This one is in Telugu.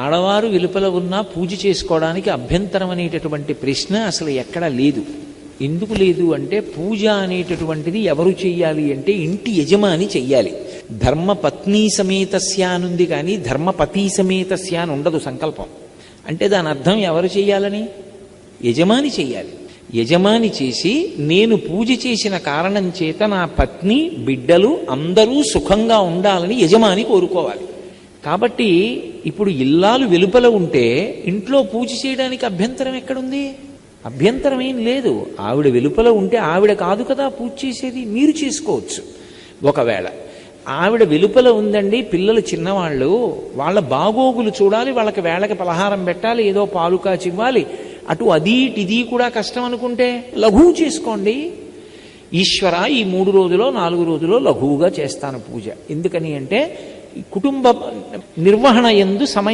ఆడవారు వెలుపల ఉన్నా పూజ చేసుకోవడానికి అభ్యంతరం అనేటటువంటి ప్రశ్న అసలు ఎక్కడా లేదు. ఎందుకు లేదు అంటే పూజ అనేటటువంటిది ఎవరు చెయ్యాలి అంటే ఇంటి యజమాని చెయ్యాలి. ధర్మపత్ని సమేతస్య అనుంది కానీ ధర్మపతి సమేతస్య అని ఉండదు సంకల్పం. అంటే దాని అర్థం ఎవరు చెయ్యాలని? యజమాని చెయ్యాలి. యజమాని చేసి నేను పూజ చేసిన కారణం చేత నా పత్ని బిడ్డలు అందరూ సుఖంగా ఉండాలని యజమాని కోరుకోవాలి. కాబట్టి ఇప్పుడు ఇల్లాలు వెలుపల ఉంటే ఇంట్లో పూజ చేయడానికి అభ్యంతరం ఎక్కడుంది? అభ్యంతరం ఏం లేదు. ఆవిడ వెలుపల ఉంటే ఆవిడ కాదు కదా పూజ చేసేది, మీరు చేసుకోవచ్చు. ఒకవేళ ఆవిడ వెలుపల ఉందండి, పిల్లలు చిన్నవాళ్ళు, వాళ్ళ బాగోగులు చూడాలి, వాళ్ళకి వేళకి పలహారం పెట్టాలి, ఏదో పాలు కాచివ్వాలి, అటు అది ఇది కూడా కష్టం అనుకుంటే లఘువు చేసుకోండి. ఈశ్వర ఈ 3 రోజులో 4 రోజులో లఘువుగా చేస్తాను పూజ. ఎందుకని అంటే కుటుంబ నిర్వహణ యందు సమయం